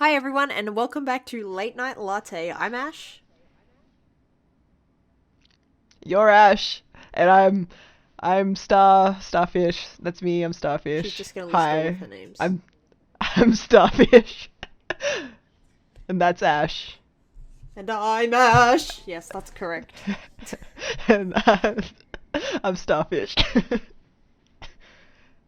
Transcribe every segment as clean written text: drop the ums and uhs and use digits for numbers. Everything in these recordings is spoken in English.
Hi everyone, and welcome back to Late Night Latte. I'm Ash. You're Ash, and I'm Starfish. That's me. I'm She's Starfish. just gonna list all of Hi, her names. I'm I'm Starfish, and that's Ash. And I'm Ash! Yes, that's correct. and I'm Starfish.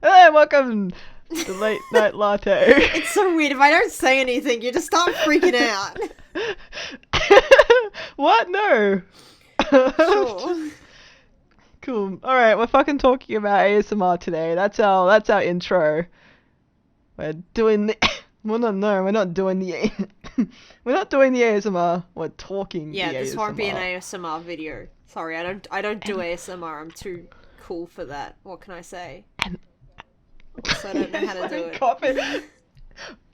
Hey, welcome to Late Night Latte. It's so weird, if I don't say anything, you just start freaking out. What? No. Sure. Cool. All right, we're fucking talking about ASMR today. That's our intro. We're doing the. Well, no, we're not doing the. We're not doing the ASMR. We're talking Yeah, the this won't be an ASMR. ASMR video. Sorry, I don't do And ASMR. I'm too cool for that. What can I say? and Also, I don't know how to do it. coughing.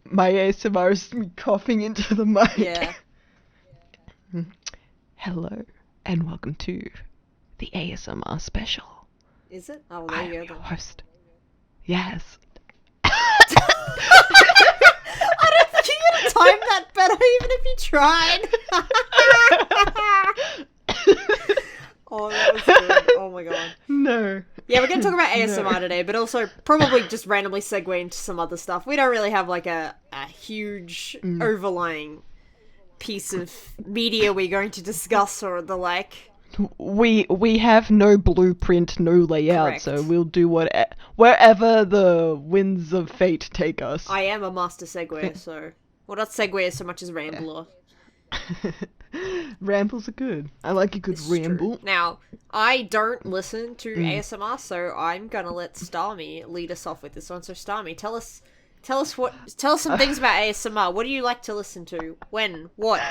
My ASMR is me coughing into the mic. Yeah. Hello and welcome to the ASMR special. Is it? Oh, there I am you your go then. host. Yes. I don't think you're gonna time that better even if you tried. Oh, that was good. Oh my god. No. Yeah, we're going to talk about ASMR No. today, but also probably just randomly segue into some other stuff. We don't really have like a huge overlying piece of media we're going to discuss or the like. We have no blueprint, no layout, Correct. so we'll do wherever the winds of fate take us. I am a master seguer, so... Well, not seguer so much as rambler. Rambles are good. I like a good This is ramble. true. Now, I don't listen to ASMR, so I'm gonna let Starmie lead us off with this one. So, Starmie, tell us some things about ASMR. What do you like to listen to? When? What?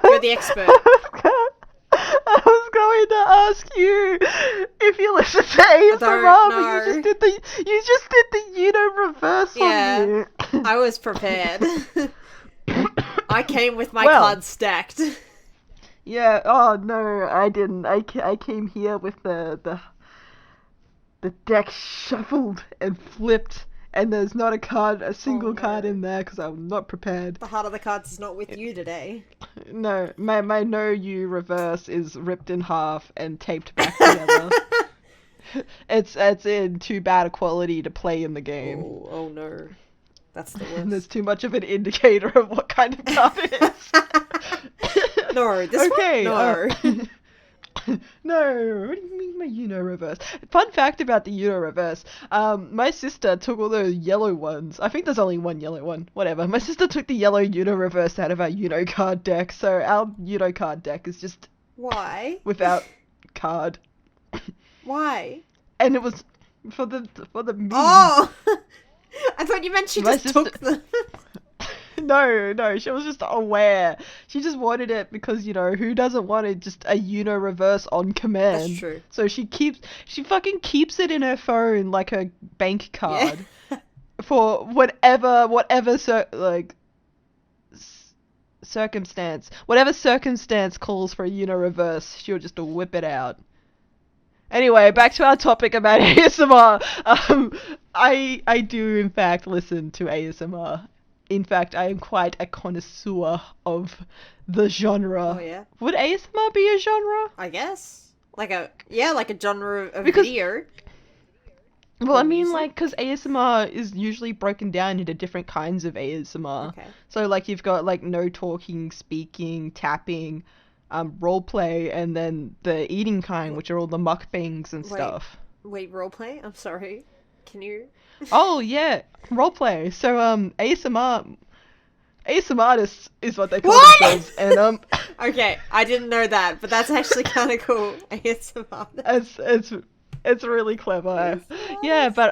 You're the expert. I was going to ask you if you listen to ASMR, don't but know. you just did the reverse Yeah. on me. I was prepared. I came with my Well. cards stacked. Yeah. Oh no, I didn't. I came here with the deck shuffled and flipped, and there's not a single card no. in there because I'm not prepared. The heart of the cards is not with you today. No, my no you reverse is ripped in half and taped back together. It's in too bad a quality to play in the game. Oh no. That's the And there's worst. too much of an indicator of what kind of card it is. No, this Okay, one? No. No, what do you mean my Uno reverse? Fun fact about the Uno reverse. My sister took all those yellow ones. I think there's only one yellow one. Whatever. My sister took the yellow Uno reverse out of our Uno card deck, so our Uno card deck is just Why? without card. Why? And it was for the meme. Oh! I thought you meant she My just took sister- them. No, she was just aware. She just wanted it because, who doesn't want it just a Uno reverse on command? That's true. So she fucking keeps it in her phone like a bank card Yeah. for whatever circumstance. Whatever circumstance calls for a Uno reverse, she'll just whip it out. Anyway, back to our topic about ASMR. I do in fact listen to ASMR. In fact, I am quite a connoisseur of the genre. Oh yeah. Would ASMR be a genre? I guess. Like a genre of Because- video. Well, I Or mean, music? because ASMR is usually broken down into different kinds of ASMR. Okay. So, you've got, no talking, speaking, tapping, roleplay, and then the eating kind, which are all the mukbangs and Wait. stuff. Wait, roleplay? I'm sorry. Can you? Oh, yeah, roleplay. So, ASMR artists is what they call What? themselves, and, Okay, I didn't know that, but that's actually kind of cool. ASMR. it's really clever. Yes. Yeah, but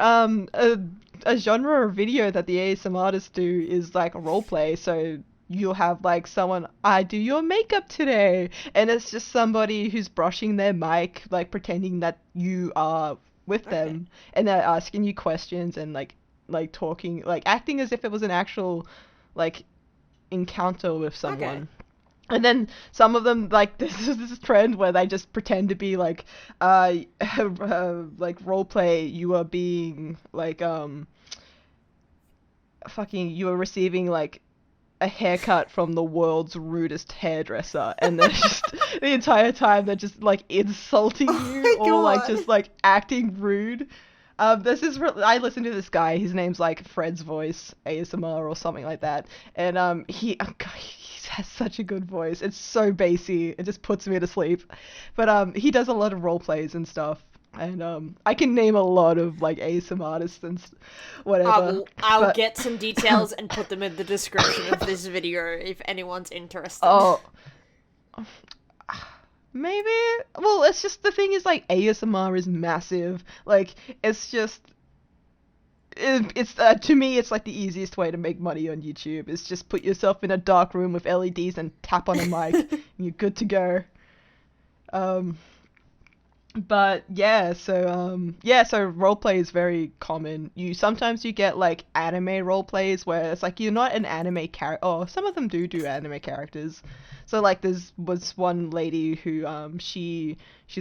a genre of video that the ASMR artists do is like role play. So you'll have someone, I do your makeup today, and it's just somebody who's brushing their mic, pretending that you are with them, and they're asking you questions and talking, acting as if it was an actual encounter with someone. Okay. And then some of them, this is this trend where they just pretend to be role play. You are being you are receiving a haircut from the world's rudest hairdresser, and they're just the entire time they're just like insulting you or like just like acting rude. I listen to this guy. His name's like Fred's Voice ASMR or something like that, and he has such a good voice. It's so bassy. It just puts me to sleep. But he does a lot of role plays and stuff. And I can name a lot of like ASMR artists and whatever. I'll get some details and put them in the description of this video if anyone's interested. Oh, maybe. Well, it's just the thing is like ASMR is massive. Like it's just. It's to me, it's like the easiest way to make money on YouTube. Is just put yourself in a dark room with LEDs and tap on a mic, and you're good to go. But yeah, so roleplay is very common. Sometimes you get like anime roleplays where it's like you're not an anime character. Oh, some of them do anime characters. So like was one lady who she's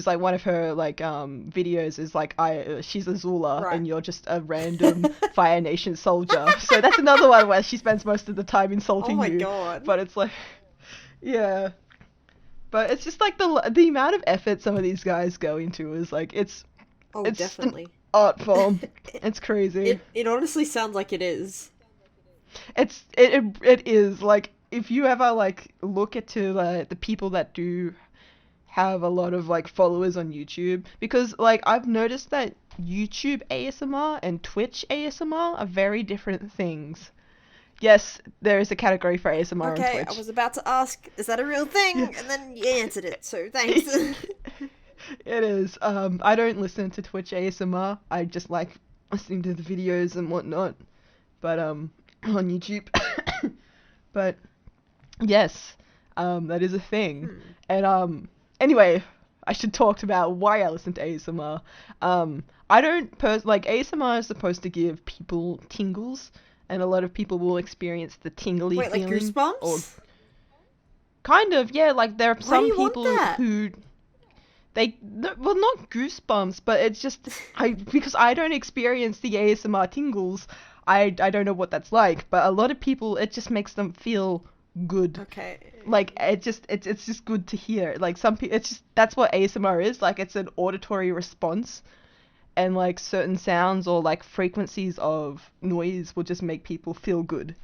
like one of her like videos is like she's Azula and you're just a random Fire Nation soldier. So that's another one where she spends most of the time insulting you. Oh my god. But it's like yeah. But it's just like the amount of effort some of these guys go into is like it's definitely an art form. It's crazy. It honestly sounds like it is. It is like if you ever like look into the people that do have a lot of like followers on YouTube, because like I've noticed that YouTube ASMR and Twitch ASMR are very different things. Yes, there is a category for ASMR on Twitch. Okay, I was about to ask, is that a real thing? Yeah. And then you answered it, so thanks. It is. I don't listen to Twitch ASMR. I just like listening to the videos and whatnot. But on YouTube. But yes, that is a thing. And anyway, I should talk about why I listen to ASMR. I don't like ASMR is supposed to give people tingles. And a lot of people will experience the tingly feeling. Wait, like goosebumps? Or kind of, yeah. Like there are some people who well, not goosebumps, but it's just because I don't experience the ASMR tingles. I don't know what that's like, but a lot of people it just makes them feel good. Okay. Like it's just good to hear. Like some people, it's just that's what ASMR is. Like it's an auditory response. And like certain sounds or like frequencies of noise will just make people feel good.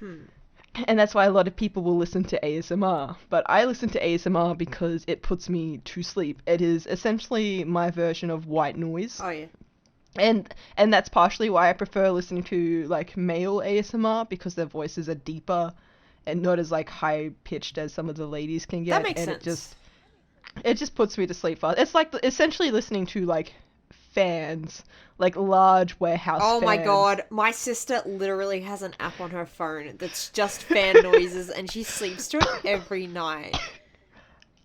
And that's why a lot of people will listen to ASMR. But I listen to ASMR because it puts me to sleep. It is essentially my version of white noise. Oh yeah. And that's partially why I prefer listening to like male ASMR, because their voices are deeper and not as like high pitched as some of the ladies can get. That makes sense. It just puts me to sleep fast. It's like essentially listening to like fans, like large warehouse fans. Oh my god, my sister literally has an app on her phone that's just fan noises and she sleeps to it every night.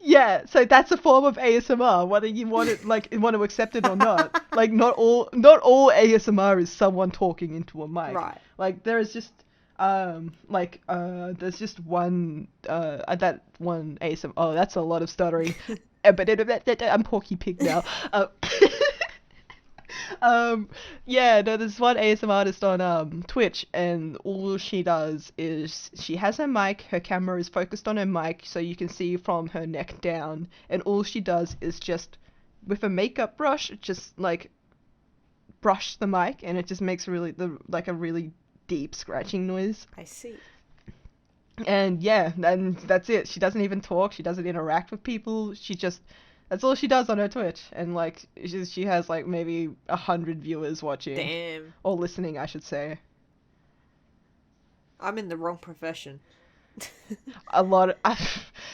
Yeah, so that's a form of ASMR, whether you want it want to accept it or not. Like not all ASMR is someone talking into a mic. Right. Like there is just there's just one that one ASMR. Oh, that's a lot of stuttering. I'm Porky Pig now. There's one ASMR artist on Twitch, and all she does is she has her mic, her camera is focused on her mic so you can see from her neck down, and all she does is just with a makeup brush just like brush the mic, and it just makes a really deep scratching noise. I see. And yeah, and that's it. She doesn't even talk, she doesn't interact with people, that's all she does on her Twitch, and like she has like maybe 100 viewers watching. Damn. Or listening, I should say. I'm in the wrong profession.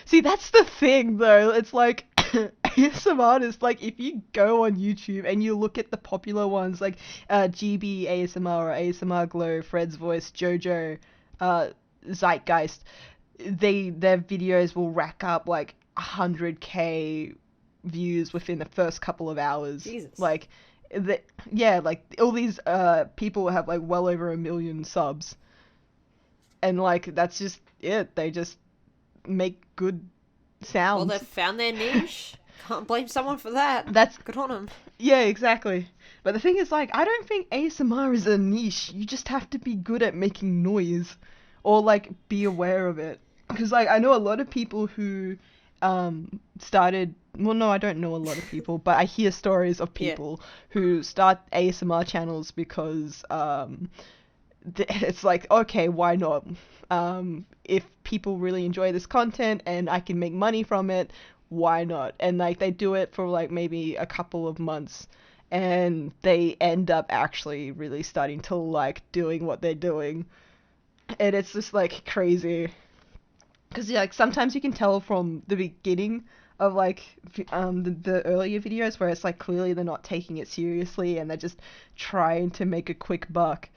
See, that's the thing though. It's like ASMR artists, like if you go on YouTube and you look at the popular ones like GB ASMR or ASMR Glow, Fred's Voice, JoJo, Zeitgeist, their videos will rack up like 100k views within the first couple of hours. Jesus. Like all these people have like well over 1 million subs, and like that's just it. They just make good sounds. Well, they've found their niche. Can't blame someone for that. That's good on them. Yeah, exactly. But the thing is, like, I don't think ASMR is a niche. You just have to be good at making noise, or like be aware of it. Because like I know a lot of people who started, well, no, I don't know a lot of people, but I hear stories of people who start ASMR channels because it's like, okay, why not? If people really enjoy this content and I can make money from it, why not? And like they do it for like maybe a couple of months, and they end up actually really starting to like doing what they're doing. And it's just like crazy. Because like sometimes you can tell from the beginning of like the earlier videos where it's like clearly they're not taking it seriously and they're just trying to make a quick buck.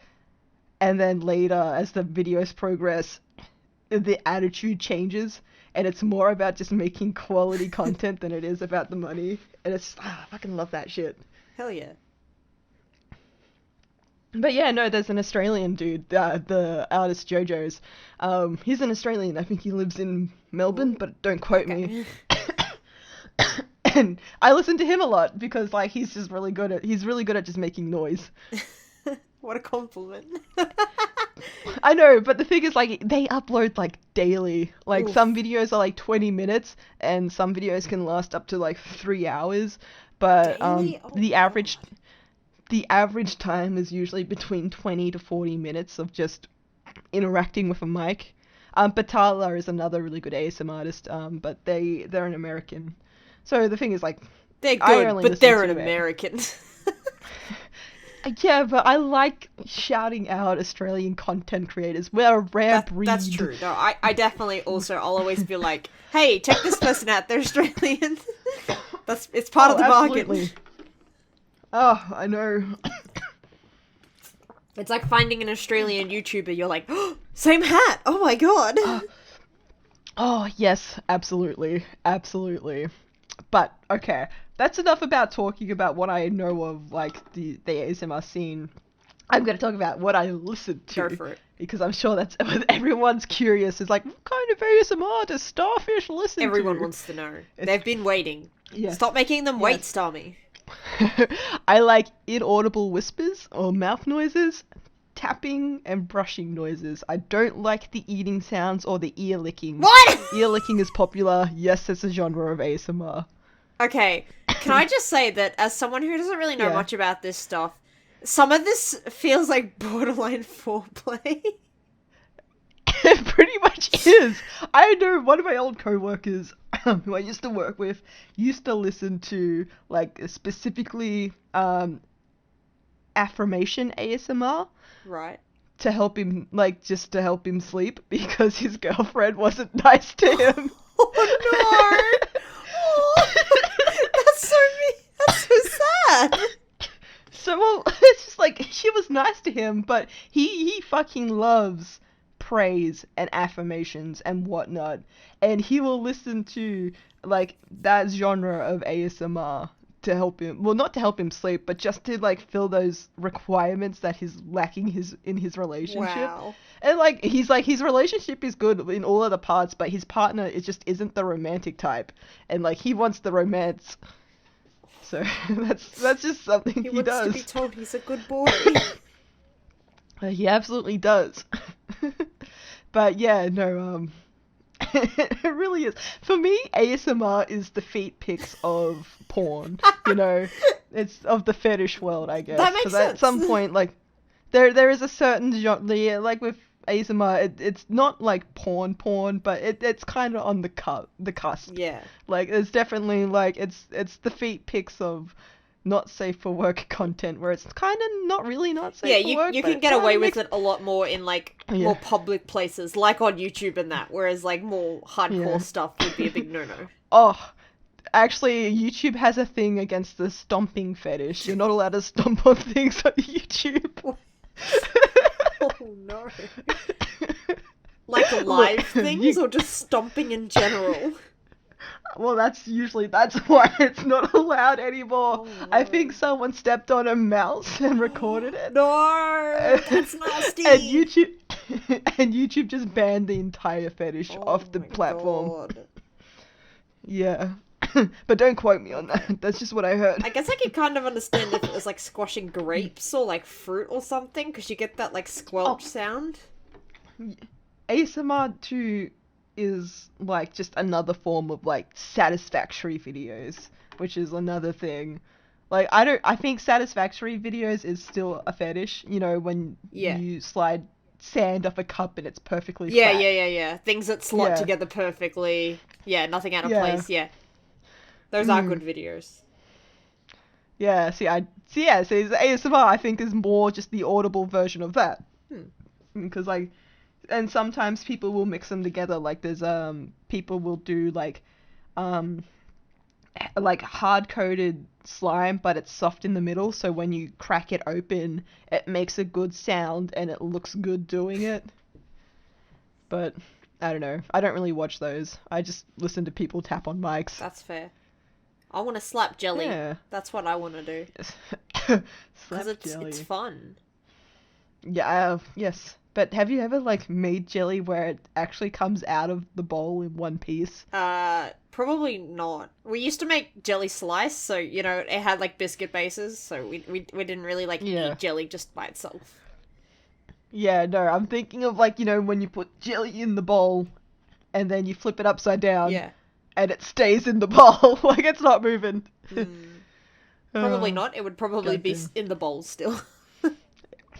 And then later, as the videos progress, the attitude changes, and it's more about just making quality content than it is about the money. And it's, I fucking love that shit. Hell yeah. But yeah, no, there's an Australian dude, the artist JoJo's. He's an Australian. I think he lives in Melbourne, but don't quote me. And I listen to him a lot because like he's really good at just making noise. What a compliment. I know, but the thing is, like, they upload, like, daily. Like, Oof. some videos are, like, 20 minutes, and some videos can last up to, like, 3 hours. But, Daily? Oh, the God. average time is usually between 20 to 40 minutes of just interacting with a mic. Batala is another really good ASMR artist, but they're an American. So the thing is, like, They're I good, only but listen they're to an it. American. Yeah, but I like shouting out Australian content creators. We're a rare breed. That's true. No, I definitely also, I'll always be like, hey, check this person out, they're Australian. It's part of the bargain. Absolutely. Oh, I know. It's like finding an Australian YouTuber, you're like, oh, same hat, oh my god. Oh, yes, absolutely. Absolutely. But, okay, that's enough about talking about what I know of, like, the ASMR scene. I'm going to talk about what I listen to. Go for it. Because I'm sure that's what everyone's curious. Is like, what kind of ASMR does Starfish listen to? Everyone wants to know. They've been waiting. Yes. Stop making them wait, Yes. Starmie. I like inaudible whispers or mouth noises, tapping and brushing noises. I don't like the eating sounds or the ear licking. What? Ear licking is popular. Yes, it's a genre of ASMR. Okay, can I just say that as someone who doesn't really know Yeah. much about this stuff, some of this feels like borderline foreplay. It pretty much is. I know one of my old co-workers who I used to work with used to listen to like specifically affirmation ASMR Right. to help him, like, just to help him sleep because his girlfriend wasn't nice to him. Oh no! Oh, that's so That's so sad. So, well, it's just like, she was nice to him, but he fucking loves praise and affirmations and whatnot. And he will listen to, like, that genre of ASMR to help him, well, not to help him sleep, but just to, like, fill those requirements that he's lacking in his relationship. Wow. And, like, his relationship is good in all other parts, but his partner isn't the romantic type. And, like, he wants the romance. So, that's just something he wants does. to be told he's a good boy. He absolutely does. But, yeah, no, it really is. For me, ASMR is the feet pics of porn, you know? It's of the fetish world, I guess. That makes sense. At some point, like, there is a certain genre, like with ASMR, it's not like porn, but it's kind of on the cusp. Yeah. Like, it's definitely, like, it's the feet pics of not safe for work content, where it's kind of not really not safe for work. You but can get away with it a lot more in, like, Yeah. more public places, like on YouTube and that, whereas, like, more hardcore Yeah. stuff would be a big no-no. Oh, actually, YouTube has a thing against the stomping fetish. You're not allowed to stomp on things on YouTube. Oh, no. Like live things, or just stomping in general? Well, that's why it's not allowed anymore. Oh, I no. think someone stepped on a mouse and recorded it. No! That's nasty! And YouTube just banned the entire fetish off the my platform. God. Yeah. But don't quote me on that. That's just what I heard. I guess I could kind of understand if it was like squashing grapes or like fruit or something, because you get that like squelch sound. ASMR too is like just another form of like satisfactory videos, which is another thing. Like I think satisfactory videos is still a fetish, you know, when Yeah. you slide sand off a cup and it's perfectly Yeah, flat. yeah. Things that slot Yeah. together perfectly. Yeah, nothing out of Yeah. place. Yeah. Those are good Mm. videos. Yeah, see, the ASMR I think is more just the audible version of that. Hmm. Because like, and sometimes people will mix them together. Like there's people will do um like hard coated slime, but it's soft in the middle. So when you crack it open, it makes a good sound and it looks good doing it. But I don't know. I don't really watch those. I just listen to people tap on mics. That's fair. I want to slap jelly. Yeah. That's what I want to do. Because Slap it's jelly. fun. Yeah, yes. But have you ever like made jelly where it actually comes out of the bowl in one piece? Probably not. We used to make jelly slice, so you know it had like biscuit bases, so we didn't really like Yeah. eat jelly just by itself. Yeah, no, I'm thinking of like, you know, when you put jelly in the bowl and then you flip it upside down Yeah. and it stays in the bowl, like it's not moving. Probably Oh, not. It would probably be goddamn. in the bowl still.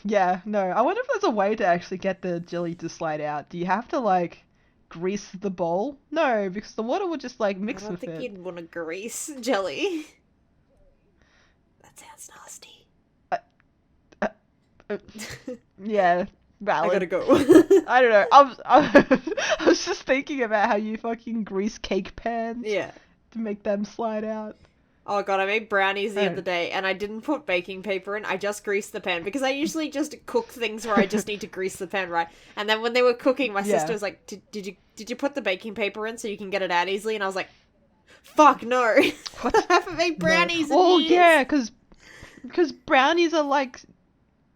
Yeah, no, I wonder if there's a way to actually get the jelly to slide out. Do you have to like grease the bowl? No, because the water would just like I mix don't with think it. you'd want to grease jelly. That sounds nasty. Yeah, I gotta valid. go. I don't know. I was just thinking about how you fucking grease cake pans Yeah. to make them slide out. Oh god, I made brownies the Oh. other day and I didn't put baking paper in. I just greased the pan because I usually just cook things where I just need to grease the pan, right? And then when they were cooking, my Yeah. sister was like, "Did you put the baking paper in so you can get it out easily?" And I was like, "Fuck no! What? I haven't made brownies in Oh years." yeah, because brownies are like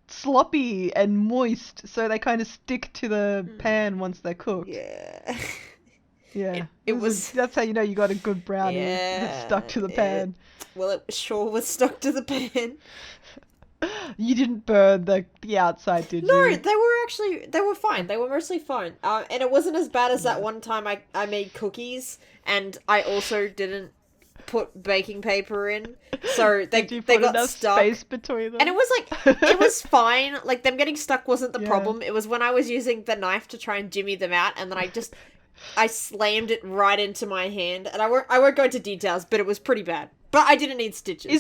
sloppy and moist, so they kind of stick to the pan once they're cooked. Yeah. Yeah, It was. that's how you know you got a good brownie. It's stuck to the pan. Well, it sure was stuck to the pan. You didn't burn the outside, did No, you? they were fine. They were mostly fine. And it wasn't as bad as that one time I made cookies and I also didn't put baking paper in, so they Did you they put got enough stuck. space between them? And it was like it was fine. Like them getting stuck wasn't the Yeah. problem. It was when I was using the knife to try and jimmy them out, and then I slammed it right into my hand. And I won't go into details, but it was pretty bad. But I didn't need stitches.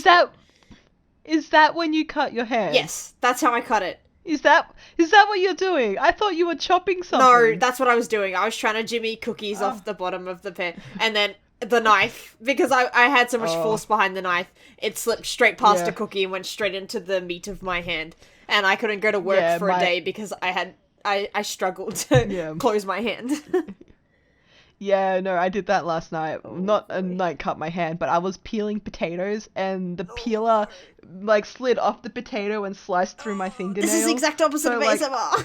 Is that when you cut your hand? Yes, that's how I cut it. Is that what you're doing? I thought you were chopping something. No, that's what I was doing. I was trying to jimmy cookies off the bottom of the pan, and then the knife, because I had so much force behind the knife, it slipped straight past a cookie and went straight into the meat of my hand, and I couldn't go to work for a day because I struggled to close my hand. Yeah, no, I did that last night. Not a night cut my hand, but I was peeling potatoes and the peeler like slid off the potato and sliced through my fingernail. This is the exact opposite of ASMR.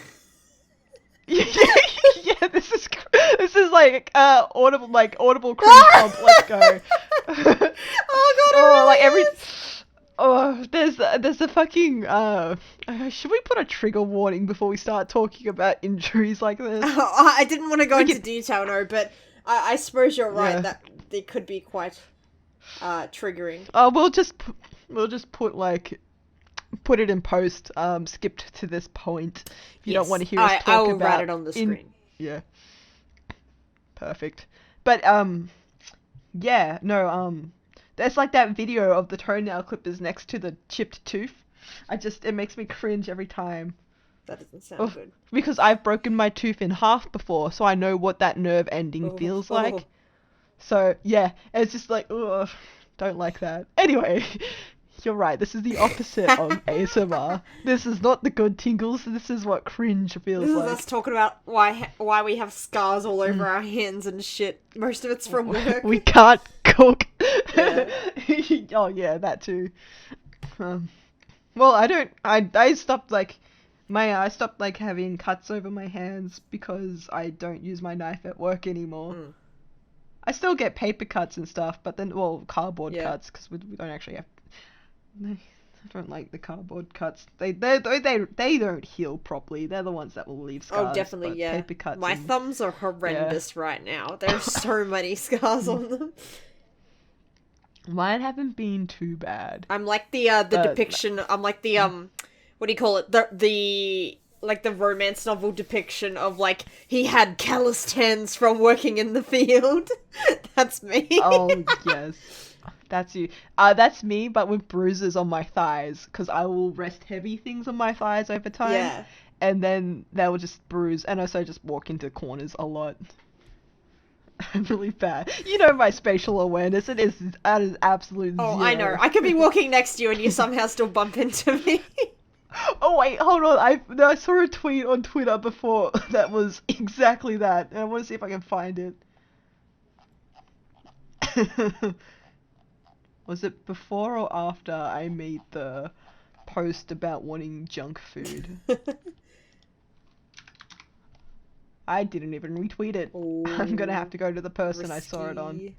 Yeah, this is like audible cringe pump. Let's go. Oh god, it really like every is. there's a fucking should we put a trigger warning before we start talking about injuries like this? I didn't want to go into detail, no, but I suppose you're right that they could be quite triggering. We'll just put it in post. Skipped to this point. If you don't want to hear us talk I will about write it on the screen. Yeah. Perfect. But yeah, no, there's like that video of the toenail clippers next to the chipped tooth. It makes me cringe every time. That doesn't sound good. Because I've broken my tooth in half before, so I know what that nerve ending feels like. So yeah, it's just like, ugh, don't like that. Anyway, you're right. This is the opposite of ASMR. This is not the good tingles. This is what cringe feels This like. is us talking about why we have scars all over our hands and shit. Most of it's from work. We can't cook. Yeah. Oh yeah, that too. Well, I stopped I stopped like having cuts over my hands because I don't use my knife at work anymore. I still get paper cuts and stuff, but then cardboard cuts because we don't actually have. I don't like the cardboard cuts. They don't heal properly. They're the ones that will leave scars. Oh, definitely, but yeah. Paper cuts. My thumbs are horrendous right now. There's so many scars on them. Mine haven't been too bad. I'm like the depiction. I'm like the what do you call it? The like the romance novel depiction of like he had calloused hands from working in the field. That's me. Oh yes, that's you. That's me, but with bruises on my thighs, because I will rest heavy things on my thighs over time. Yeah. And then they will just bruise, and also just walk into corners a lot. Really bad. You know my spatial awareness. That is absolute zero. Oh, I know. I could be walking next to you and you somehow still bump into me. Oh wait, hold on. I saw a tweet on Twitter before that was exactly that, and I want to see if I can find it. Was it before or after I made the post about wanting junk food? I didn't even retweet it. Ooh, I'm gonna have to go to the person risky. I saw it on.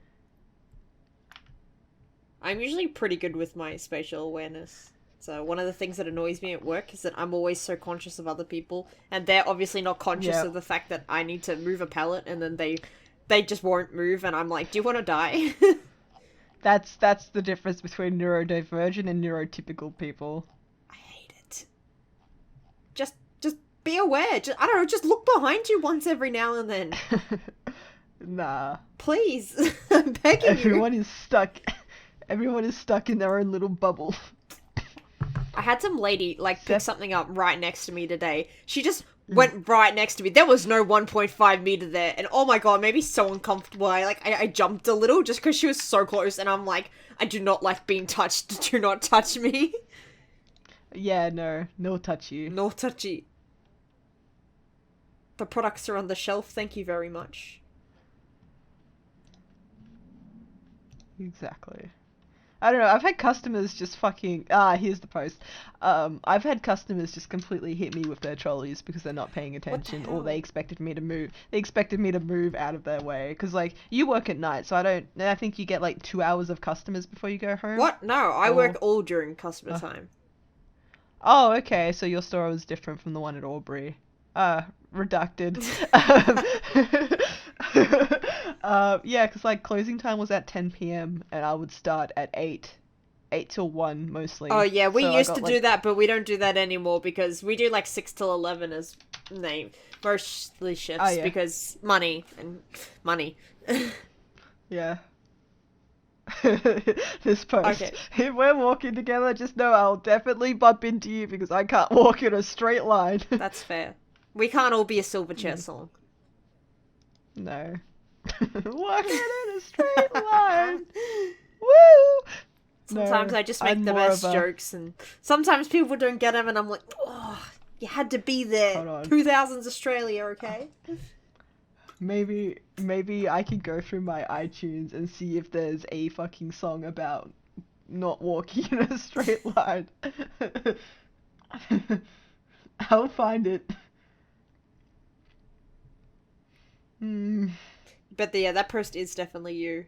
I'm usually pretty good with my spatial awareness. So one of the things that annoys me at work is that I'm always so conscious of other people, and they're obviously not conscious of the fact that I need to move a pallet, and then they just won't move, and I'm like, do you want to die? That's the difference between neurodivergent and neurotypical people. I hate it. Just be aware. I don't know, just look behind you once every now and then. Nah. Please. I'm begging Everyone is stuck in their own little bubble. I had some lady, pick something up right next to me today. She just went right next to me. There was no 1.5 meter there. And oh my god, maybe so uncomfortable. I jumped a little just because she was so close. And I'm like, I do not like being touched. Do not touch me. Yeah, no touchy. No touchy. The products are on the shelf. Thank you very much. Exactly. I don't know, I've had customers just fucking... here's the post. I've had customers just completely hit me with their trolleys because they're not paying attention, or they expected me to move. They expected me to move out of their way. Because, you work at night, so I think you get, 2 hours of customers before you go home. What? No, I work all during customer time. Oh, okay, so your store was different from the one at Aubrey. Redacted. Yeah, because closing time was at 10 p.m. and I would start at 8 till 1 mostly. Oh yeah, we used to do that, but we don't do that anymore because we do 6 till 11 as mostly shifts because money. Yeah. This post. Okay. If we're walking together, just know I'll definitely bump into you because I can't walk in a straight line. That's fair. We can't all be a Silverchair song. No. Walking in a straight line. Woo! Sometimes I just make the best jokes, and sometimes people don't get them, and I'm like, oh, you had to be there. 2000s Australia, okay? Maybe I could go through my iTunes and see if there's a fucking song about not walking in a straight line. I'll find it. But that post is definitely you.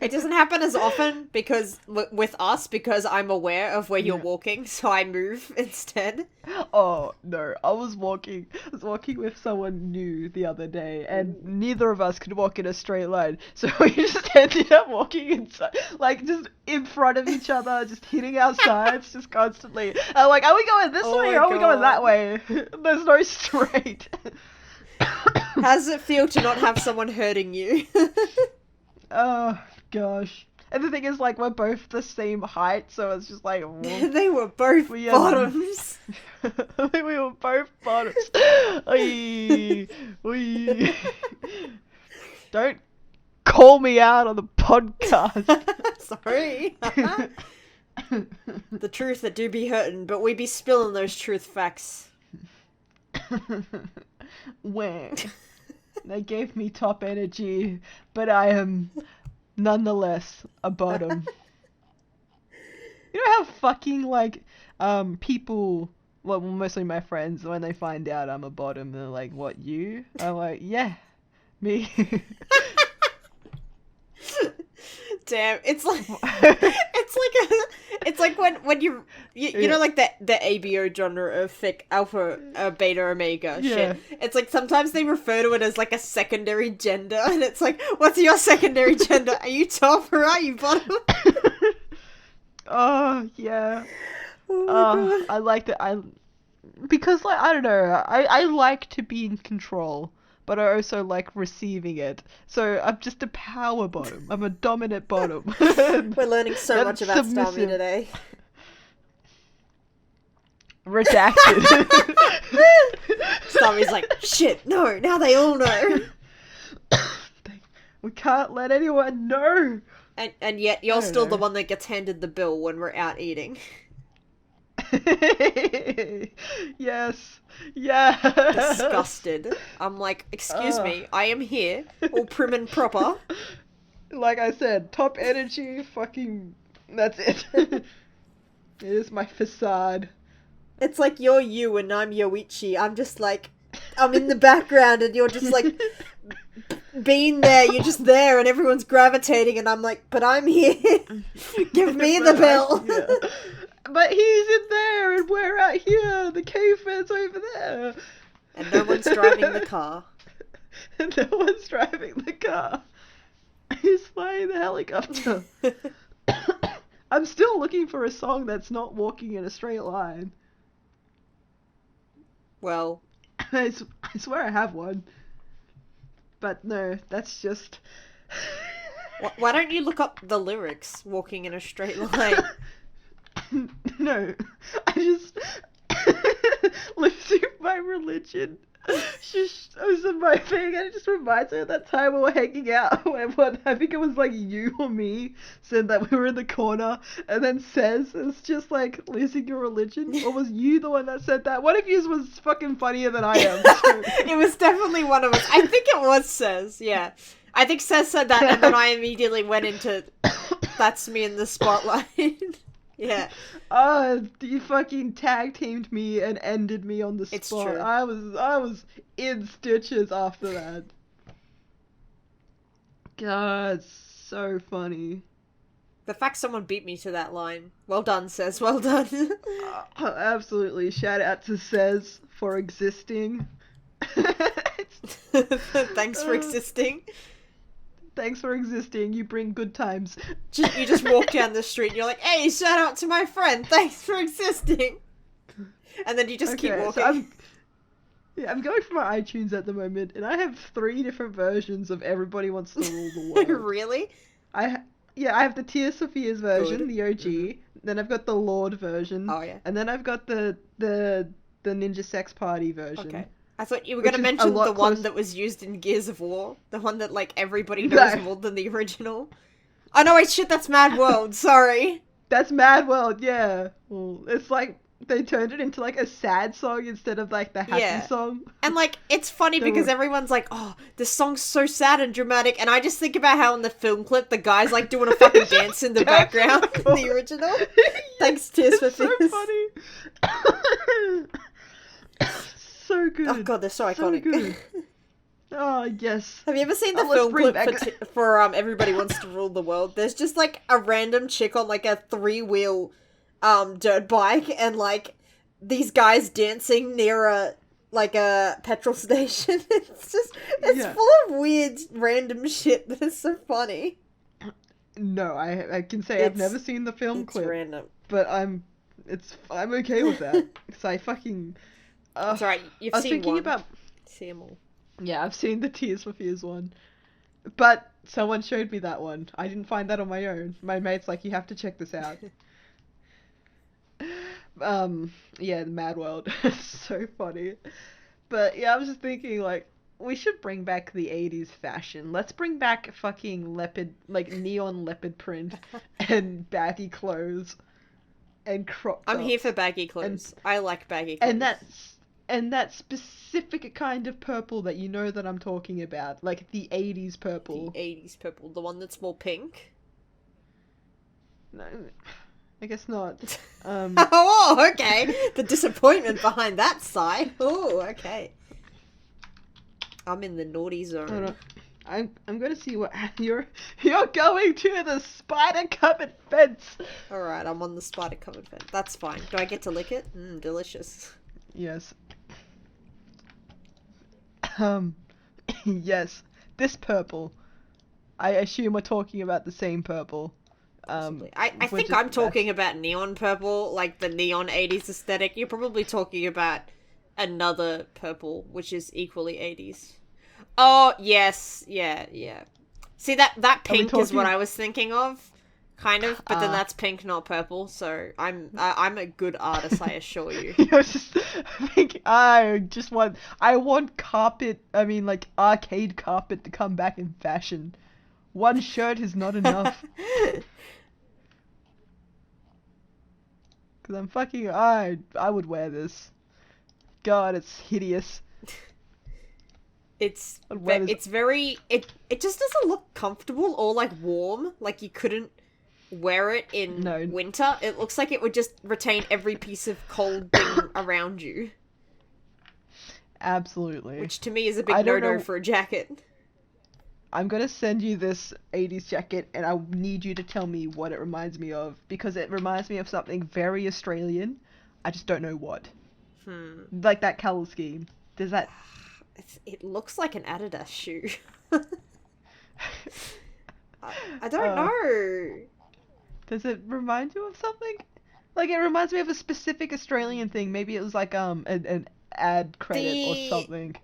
It doesn't happen as often because with us because I'm aware of where you're walking, so I move instead. Oh no, I was walking with someone new the other day, and neither of us could walk in a straight line, so we just ended up walking inside, just in front of each other, just hitting our sides, just constantly. I'm like, are we going this way or are we going that way? There's no straight. How does it feel to not have someone hurting you? Oh gosh. And the thing is, we're both the same height, so it's just they were both bottoms. We were both bottoms. Oy. Oy. Don't call me out on the podcast. Sorry. The truth that do be hurting, but we be spilling those truth facts. Where? They gave me top energy, but I am nonetheless a bottom. You know how fucking people, well, mostly my friends, when they find out I'm a bottom, they're like, "What, you?" I'm like, "Yeah, me." Damn, it's like it's like when you know like the ABO genre of thick alpha, beta, omega shit. It's like sometimes they refer to it as like a secondary gender, and it's like, what's your secondary gender? Are you top or are you bottom? Oh yeah. Oh my God. I like that. Because like I don't know. I like to be in control. But I also like receiving it. So I'm just a power bottom. I'm a dominant bottom. We're learning so much about STARMIE today. Redacted. STARMIE's like, shit, no, now they all know. We can't let anyone know. And yet you're still the one that gets handed the bill when we're out eating. Yes. Yeah. Disgusted. I'm like, excuse me, I am here, all prim and proper. Like I said, top energy, fucking, that's it. It is my facade. It's like you're you and I'm Yoichi. I'm just like, I'm in the background and you're just like, being there, you're just there and everyone's gravitating and I'm like, but I'm here. Give me the bill. Yeah. But he's in there and we're out here. The caveman's over there. And no one's driving the car. And no one's driving the car. He's flying the helicopter. I'm still looking for a song that's not walking in a straight line. Well, I swear I have one. But no, that's just... Why don't you look up the lyrics, walking in a straight line? No, I just losing my religion. Just was in my thing, and it just reminds me of that time we were hanging out when I think it was like you or me said that we were in the corner, and then says it's just like losing your religion. Or was you the one that said that? One of you was fucking funnier than I am. It was definitely one of us. I think it was Says. Yeah, I think Says said that, and then I immediately went into that's me in the spotlight. Yeah. You fucking tag teamed me and ended me on the spot. It's true. I was in stitches after that. God, so funny. The fact someone beat me to that line. Well done, Says. Well done. Absolutely. Shout out to Says for existing. Thanks for existing. Thanks for existing. You bring good times. You just walk down the street and you're like, hey, shout out to my friend. Thanks for existing. And then you just keep walking. So I'm going for my iTunes at the moment, and I have 3 different versions of Everybody Wants to Rule the World. Really? I have the Tears for Fears version, Good. the OG. Mm-hmm. Then I've got the Lord version. Oh, yeah. And then I've got the Ninja Sex Party version. Okay. I thought you were going to mention the one that was used in Gears of War. The one that, like, everybody knows more than the original. Oh, no, wait, shit, that's Mad World. Sorry. That's Mad World, yeah. Well, it's like, they turned it into, like, a sad song instead of, like, the happy song. And, like, it's funny because everyone's like, oh, this song's so sad and dramatic. And I just think about how in the film clip, the guy's, like, doing a fucking dance in the background in the original. Thanks, Tears for Fears. So funny. So good. Oh god, they're so iconic. Good. Oh, yes. Have you ever seen the film clip for Everybody Wants to Rule the World? There's just, like, a random chick on, like, a 3-wheel, dirt bike, and, like, these guys dancing near a petrol station. It's full of weird, random shit, but it's so funny. No, I can say I've never seen the film clip. It's random. But I'm okay with that. Because I fucking... It's alright, you've seen one. See them all. Yeah, I've seen the Tears for Fears one. But someone showed me that one. I didn't find that on my own. My mate's like, you have to check this out. Yeah, the Mad World. It's so funny. But yeah, I was just thinking, like, we should bring back the 80s fashion. Let's bring back fucking neon leopard print and baggy clothes and crop tops. I'm here for baggy clothes. I like baggy clothes. And that specific kind of purple that you know that I'm talking about. Like the 80s purple. The 80s purple. The one that's more pink? No, I guess not. Oh, okay. The disappointment behind that sigh. Oh, okay. I'm in the naughty zone. I'm gonna see what you're going to the spider covered fence. Alright, I'm on the spider covered fence. That's fine. Do I get to lick it? Delicious. Yes. Yes. This purple. I assume we're talking about the same purple. I think I'm talking about neon purple, like the neon 80s aesthetic. You're probably talking about another purple, which is equally 80s. Oh, yes. Yeah. See, that pink is what I was thinking of, kind of, but then that's pink, not purple, so I'm a good artist, I assure you. You're just thinking, I want carpet, like arcade carpet to come back in fashion. One shirt is not enough. Because I would wear this. God, it's hideous. It just doesn't look comfortable or like warm. Like you couldn't wear it in winter. It looks like it would just retain every piece of cold thing around you. Absolutely. Which to me is a big no-no for a jacket. I'm gonna send you this 80s jacket and I need you to tell me what it reminds me of, because it reminds me of something very Australian. I just don't know what. Like that colour scheme. Does that... It looks like an Adidas shoe. I don't know. Does it remind you of something? Like, it reminds me of a specific Australian thing. Maybe it was like an ad credit or something.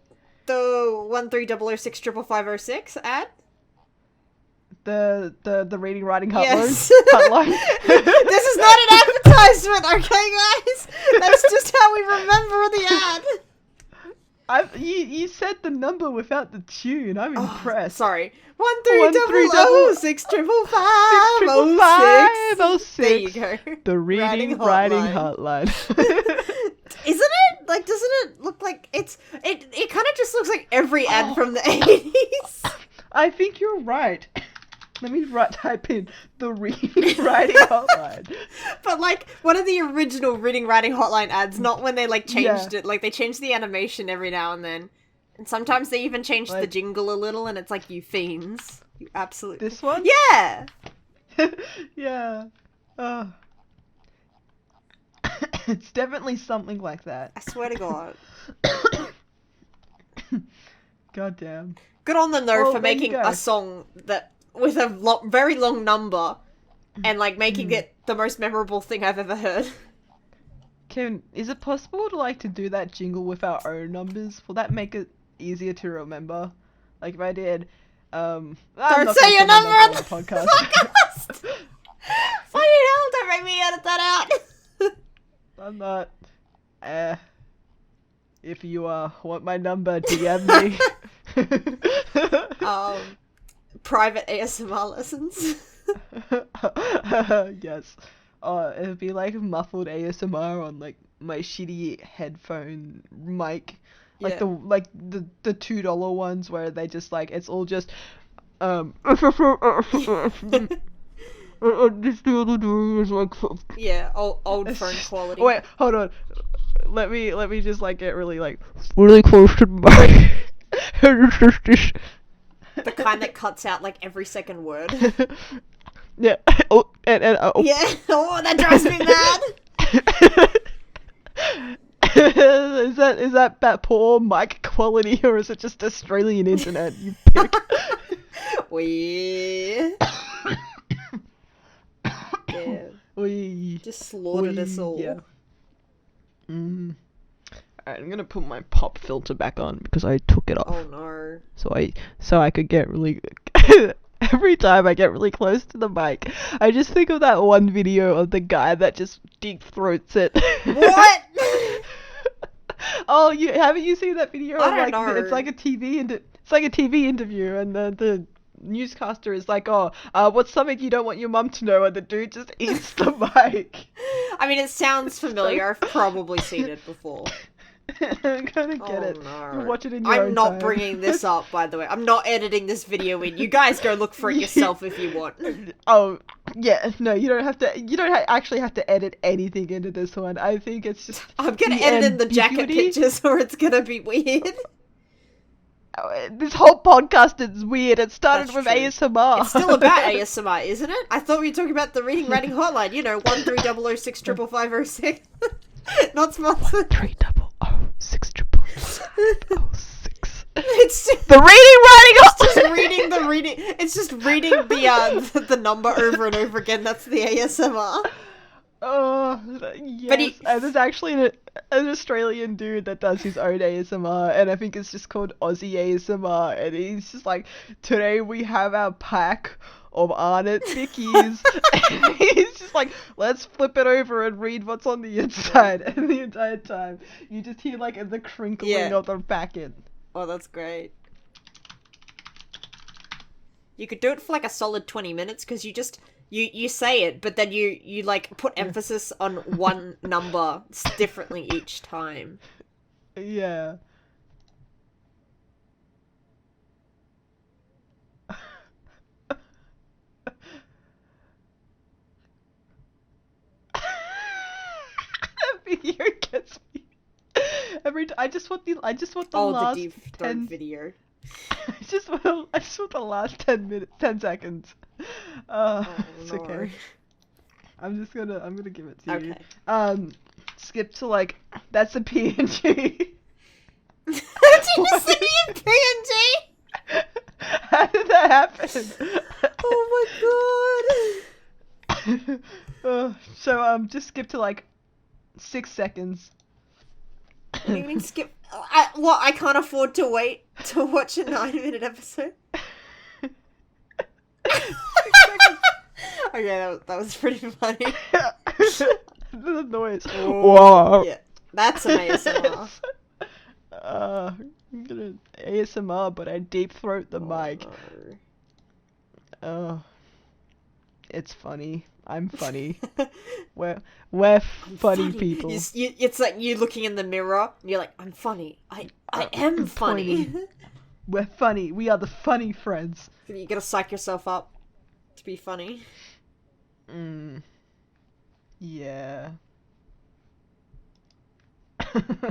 The 130065506 ad? The reading writing hotline. Yes. This is not an advertisement, okay, guys? That's just how we remember the ad. You said the number without the tune. I'm impressed. Sorry. 130065506. There you go. The reading writing hotline. Isn't it? Like, doesn't it look like it kind of just looks like every ad from the 80s? I think you're right. Let me type in the reading writing hotline. But like one of the original reading writing hotline ads, not when they like changed it. Like they changed the animation every now and then, and sometimes they even changed the jingle a little. And it's like, you fiends, you absolute. This one? Yeah. Yeah. It's definitely something like that. I swear to God. Goddamn. Good on them though for making a song that with a very long number and like making it the most memorable thing I've ever heard. Is it possible to do that jingle with our own numbers? Will that make it easier to remember? Like if I did, don't say your number on the podcast. Fucking hell! Don't make me edit that out. I'm not. If you want my number, DM me. Private ASMR lessons. Yes. It would be like muffled ASMR on like my shitty headphone mic. Like the $2 ones where they just like it's all just this the other day is like old phone quality. Wait, hold on. Let me just like get really close to my the kind that cuts out like every second word. Yeah. Oh, and yeah. Oh, that drives me mad. Is that poor mic quality, or is it just Australian internet? You pick. We just slaughtered us all. Yeah. Alright, I'm gonna put my pop filter back on because I took it off. Oh no. So I could get really every time I get really close to the mic, I just think of that one video of the guy that just deep throats it. What? Oh, haven't you seen that video? I don't know. It's like a TV interview, and the newscaster is like, what's something you don't want your mum to know, and the dude just eats the mic. I mean, it sounds familiar. I've probably seen it before. I'm gonna get it. No. Watch it in your own I'm not time. bringing this up, by the way. I'm not editing this video in. You guys go look for it yourself if you want. Oh, yeah. No, you don't have to. You don't actually have to edit anything into this one. I think it's just. I'm gonna edit in the jacket pictures, or it's gonna be weird. This whole podcast is weird. It started That's with true. ASMR. It's still about ASMR, isn't it? I thought we were talking about the reading writing hotline. 13006550506. Not sponsored. 3006506. It's just, The reading writing reading. It's just reading the number over and over again. That's the ASMR. Oh, yes. But And there's actually an Australian dude that does his own ASMR, and I think it's just called Aussie ASMR, and he's just like, today we have our pack of Arnott Bickies. And he's just like, let's flip it over and read what's on the inside, and the entire time you just hear like the crinkling of the packet. Oh, that's great. You could do it for like a solid 20 minutes, because you say it, but then you like put emphasis on one number differently each time. Yeah. That video gets me every time. I just want the last the deep 10 video. I just want the last 10 seconds. It's okay. I'm gonna give it to you. Skip to like, that's a PNG. Did you send me a PNG? How did that happen? Oh my god. Just skip to like 6 seconds. What do you mean skip? I can't afford to wait to watch a 9-minute episode. Okay, that was pretty funny. The noise. Whoa. Yeah, that's an ASMR. I'm gonna ASMR, but I deep throat the mic. No. It's funny. I'm funny. We're funny people. It's like you looking in the mirror, and you're like, I'm funny. I am funny. We're funny. We are the funny friends. You gotta psych yourself up to be funny. Yeah.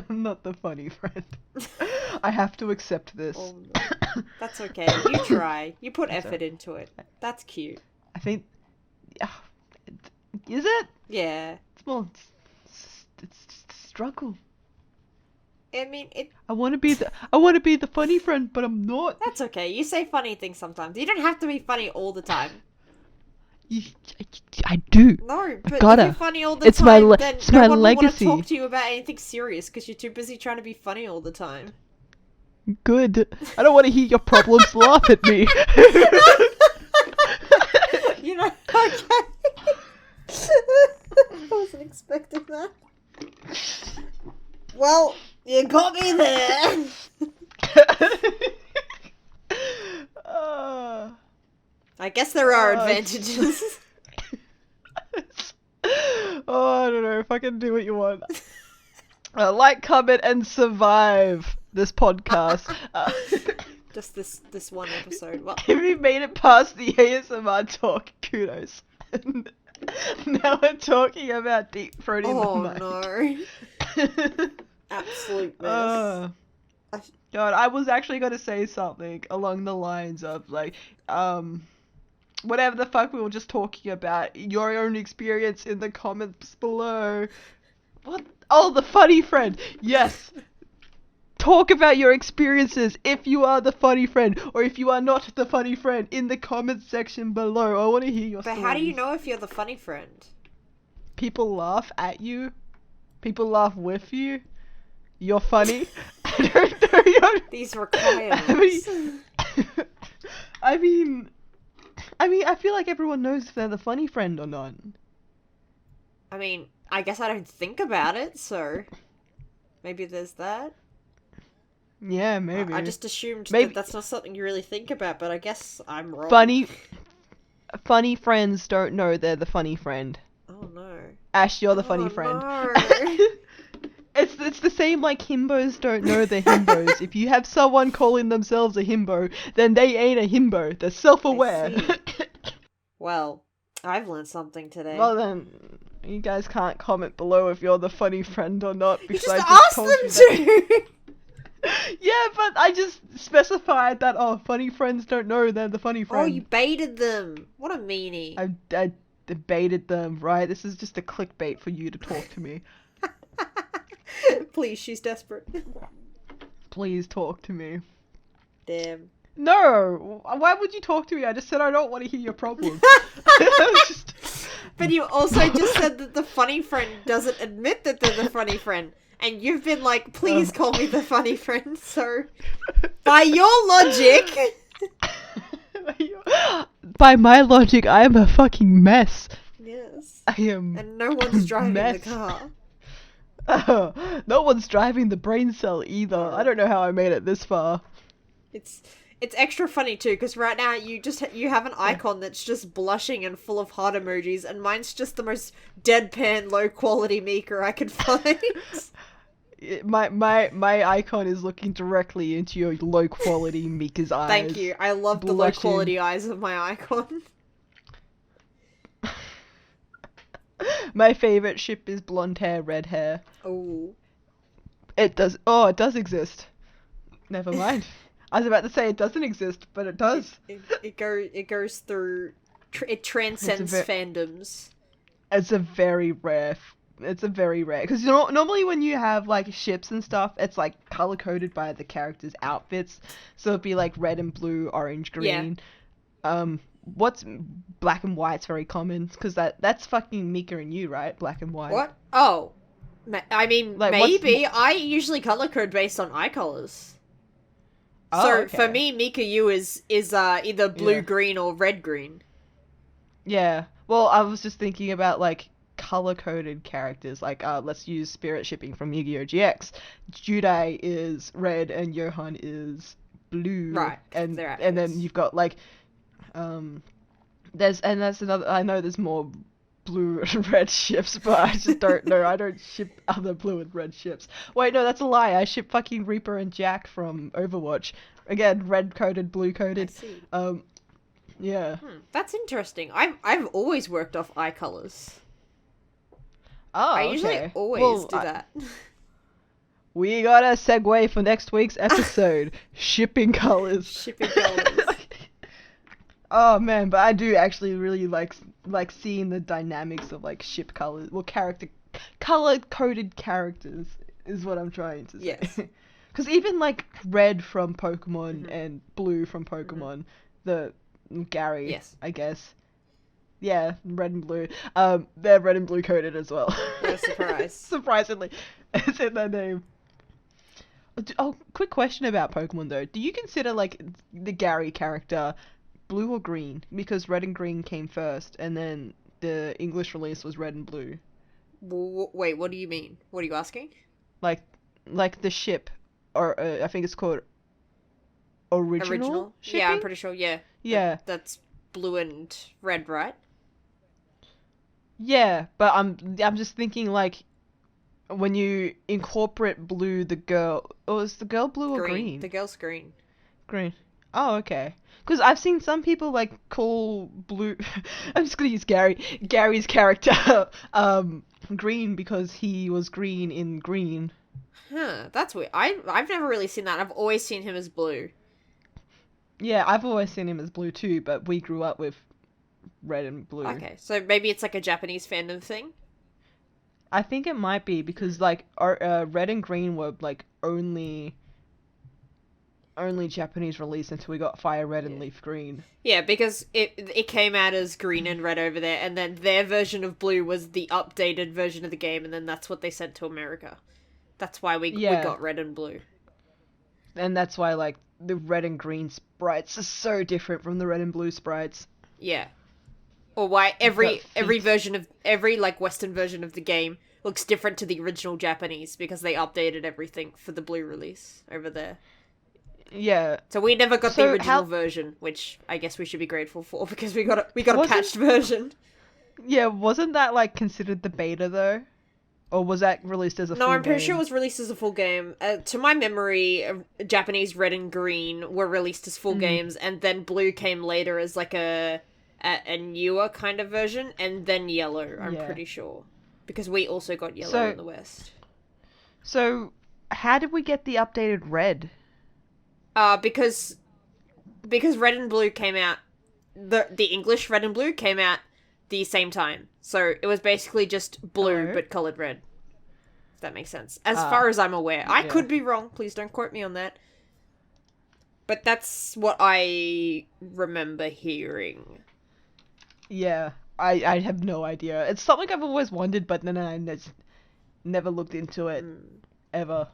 I'm not the funny friend. I have to accept this. Oh, no. That's okay. You try. You put effort into it. That's cute. I think... Is it? Yeah. It's more... It's just a struggle. I mean, I want to be the funny friend, but I'm not. That's okay. You say funny things sometimes. You don't have to be funny all the time. I do. No, but if you're funny all the it's time, my then it's no my one legacy. will want to talk to you about anything serious because you're too busy trying to be funny all the time. Good. I don't want to hear your problems laugh at me. You know, okay. I wasn't expecting that. Well, you got me there. I guess there are advantages. I don't know. Fucking do what you want. Like, comment, and survive this podcast. Just this one episode. Well, if you made it past the ASMR talk, kudos. Now we're talking about deep throating the mic. No. Absolute mess. God, I was actually going to say something along the lines of, like, whatever the fuck we were just talking about, your own experience in the comments below. What? Oh, the funny friend. Yes. Talk about your experiences if you are the funny friend, or if you are not the funny friend, in the comments section below. I want to hear your stories. But how do you know if you're the funny friend? People laugh at you. People laugh with you. You're funny. I don't know. These requirements. I mean, I feel like everyone knows if they're the funny friend or not. I mean, I guess I don't think about it, so maybe there's that. Yeah, maybe. I just assumed that that's not something you really think about, but I guess I'm wrong. Funny friends don't know they're the funny friend. Oh no. Ash, you're the funny friend. No. It's the same like himbos don't know they're himbos. If you have someone calling themselves a himbo, then they ain't a himbo. They're self-aware. Well, I've learned something today. Well then, you guys can't comment below if you're the funny friend or not, because You just I just asked told them you that. to! Yeah, but I just specified that, oh, funny friends don't know they're the funny Oh, you friend. baited them. What a meanie. I debated them, right? This is just a clickbait for you to talk to me. Please, she's desperate. Please talk to me. Damn. No! Why would you talk to me? I just said I don't want to hear your problems. Just... But you also just said that the funny friend doesn't admit that they're the funny friend. And you've been like, please call me the funny friend, so... By your logic... By my logic, I am a fucking mess. Yes. I am... And no one's driving mess. the car. No one's driving the brain cell either. No. I don't know how I made it this far. It's extra funny too, because right now you have an icon that's just blushing and full of heart emojis, and mine's just the most deadpan, low quality Mika I could find. My icon is looking directly into your low quality Mika's eyes. Thank you. I love the low quality eyes of my icon. My favorite ship is blonde hair, red hair. Oh. It does. Oh, it does exist. Never mind. I was about to say it doesn't exist, but it does. It goes through. It transcends fandoms. It's a very rare. It's a very rare, because normally when you have like ships and stuff, it's like color coded by the characters' outfits. So it'd be like red and blue, orange, green. Yeah. What's black and white's very common, because that's fucking Mika and you, right? Black and white. What? Oh, I mean, like, maybe. I usually color code based on eye colors. Oh, so okay. for me, Mika U is either blue green or red green. Yeah. Well, I was just thinking about like color coded characters. Like, let's use Spirit Shipping from Yu-Gi-Oh! GX. Judai is red and Johan is blue. Right. And then you've got like, that's another. I know there's more blue and red ships, but I just don't know. I don't ship other blue and red ships. Wait, no, that's a lie. I ship fucking Reaper and Jack from Overwatch. Again, red coded, blue coded. I see. Yeah. That's interesting. I've always worked off eye colors. Oh, I usually always do that. We got a segue for next week's episode. Shipping colors. Shipping colors. Oh man, but I do actually really like seeing the dynamics of like ship colors, well, color coded characters is what I'm trying to say. Yes. Because even like red from Pokemon and blue from Pokemon, the Gary, yes, I guess. Yeah, red and blue. They're red and blue coded as well. No surprise. Surprisingly, it's in their name. Oh, quick question about Pokemon though. Do you consider like the Gary character blue or green? Because red and green came first, and then the English release was red and blue. Wait, what do you mean? What are you asking? Like the ship, or I think it's called original shipping? Yeah, I'm pretty sure. Yeah. Yeah. That's blue and red, right? Yeah, but I'm just thinking like when you incorporate blue, the girl, or is the girl blue or green? The girl's green. Green. Oh, okay. Because I've seen some people like call blue. I'm just gonna use Gary's character green because he was green in Green. Huh, that's weird. I've never really seen that. I've always seen him as blue. Yeah, I've always seen him as blue too, but we grew up with red and blue. Okay, so maybe it's like a Japanese fandom thing? I think it might be because like red and green were like only Japanese release until we got Fire Red and Leaf Green. Yeah, because it came out as green and red over there, and then their version of blue was the updated version of the game, and then that's what they sent to America. That's why we got red and blue. And that's why like the red and green sprites are so different from the red and blue sprites. Yeah. Or why every version of every like Western version of the game looks different to the original Japanese because they updated everything for the blue release over there. Yeah. So we never got the original version, which I guess we should be grateful for because we got a patched version. Yeah, wasn't that like considered the beta though? Or was that released as a full game? No, I'm pretty sure it was released as a full game. To my memory, Japanese red and green were released as full games, and then blue came later as like a newer kind of version, and then yellow, I'm pretty sure. Because we also got yellow in the West. So, how did we get the updated red? Because Red and Blue came out, the English Red and Blue came out the same time. So it was basically just blue but colored red. If that makes sense. As far as I'm aware. I could be wrong. Please don't quote me on that. But that's what I remember hearing. Yeah, I have no idea. It's something I've always wondered, but then I never looked into it ever.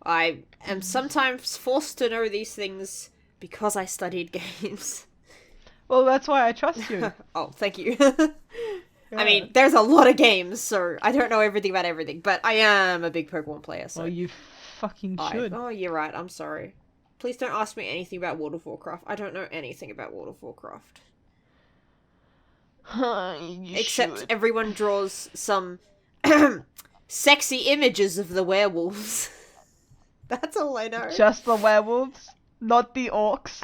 I am sometimes forced to know these things because I studied games. Well, that's why I trust you. Oh, thank you. I mean, there's a lot of games, so I don't know everything about everything, but I am a big Pokemon player, so... Well, you fucking should. Oh, you're right, I'm sorry. Please don't ask me anything about World of Warcraft. I don't know anything about World of Warcraft. Except everyone draws some sexy images of the werewolves. That's all I know. Just the werewolves? Not the orcs?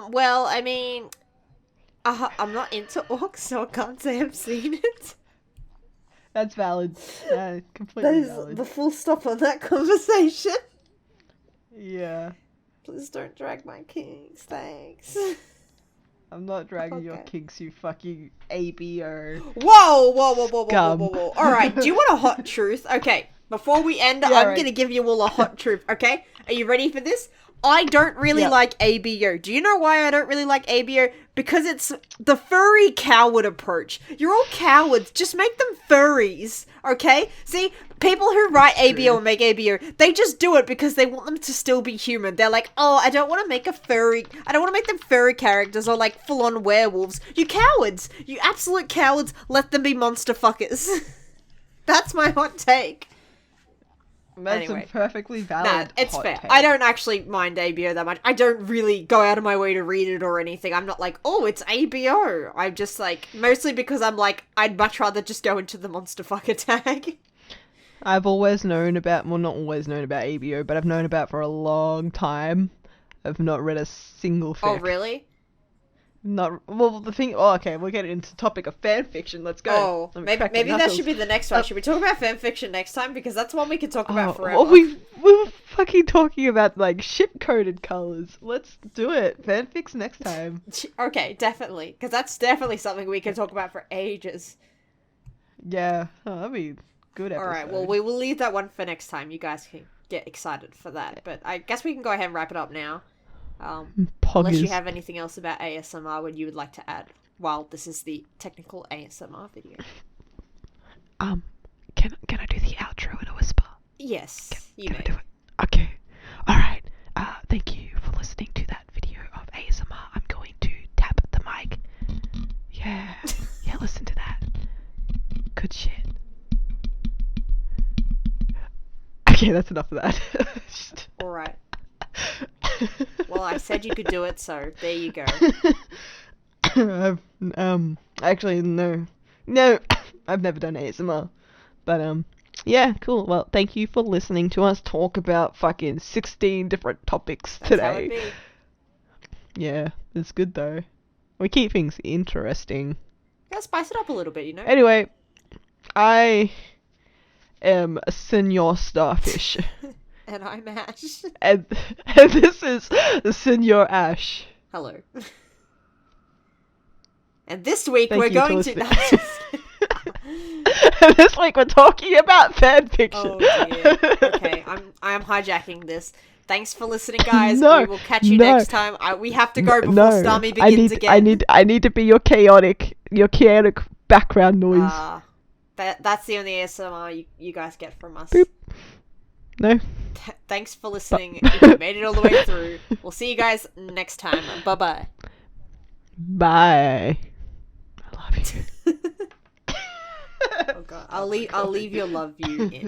Well, I mean... I'm not into orcs, so I can't say I've seen it. That's valid. Completely valid. That is the full stop on that conversation. Yeah. Please don't drag my kinks, thanks. I'm not dragging your kinks, you fucking ABO. Whoa. Alright, do you want a hot truth? Okay, before we end, I'm gonna give you all a hot truth, okay? Are you ready for this? I don't really like ABO. Do you know why I don't really like ABO? Because it's the furry coward approach. You're all cowards. Just make them furries, okay? See, people who write ABO and make ABO, they just do it because they want them to still be human. They're like, oh, I don't want to make them furry characters or like full-on werewolves. You cowards. You absolute cowards. Let them be monster fuckers. That's my hot take. That's a perfectly valid it's hot fair. take. I don't actually mind ABO that much. I don't really go out of my way to read it or anything. I'm not like, oh, it's ABO. I'm just like, mostly because I'm like, I'd much rather just go into the monster fucker tag. I've always known about, well, not always known about ABO, but I've known about it for a long time. I've not read a single fic. Oh, really? The thing. Oh, okay. We'll get into the topic of fanfiction. Let's go. Oh, maybe that should be the next one. Should we talk about fanfiction next time? Because that's one we could talk about forever. Well, we were fucking talking about like ship coded colors. Let's do it. Fanfics next time. Okay, definitely. Because that's definitely something we can talk about for ages. Yeah, that'd be a good episode. All right. Well, we will leave that one for next time. You guys can get excited for that. But I guess we can go ahead and wrap it up now. Unless you have anything else about ASMR would you would like to add while this is the technical ASMR video. Can I do the outro in a whisper? Yes, you may. may. Do it? Okay. Alright. Thank you for listening to that video of ASMR. I'm going to tap the mic. Yeah. Yeah, listen to that. Good shit. Okay, that's enough of that. Alright. Well, I said you could do it, so there you go. Actually, no, I've never done ASMR, but yeah, cool. Well, thank you for listening to us talk about fucking 16 different topics today. That's how it be. Yeah, it's good though. We keep things interesting. Gotta spice it up a little bit, you know. Anyway, I am Senor Starfish. And I'm Ash. And this is the Senor Ash. Hello. And this week Thank we're you going for to... And this week we're talking about fanfiction. Oh dear. Okay, I'm hijacking this. Thanks for listening, guys. No, we will catch you next time. We have to go before STARMIE begins again. I need to be your chaotic background noise. That's the only ASMR you guys get from us. Boop. No. Thanks for listening. If you made it all the way through, we'll see you guys next time. Bye-bye. Bye. I love you. Oh god, I'll leave your love you in.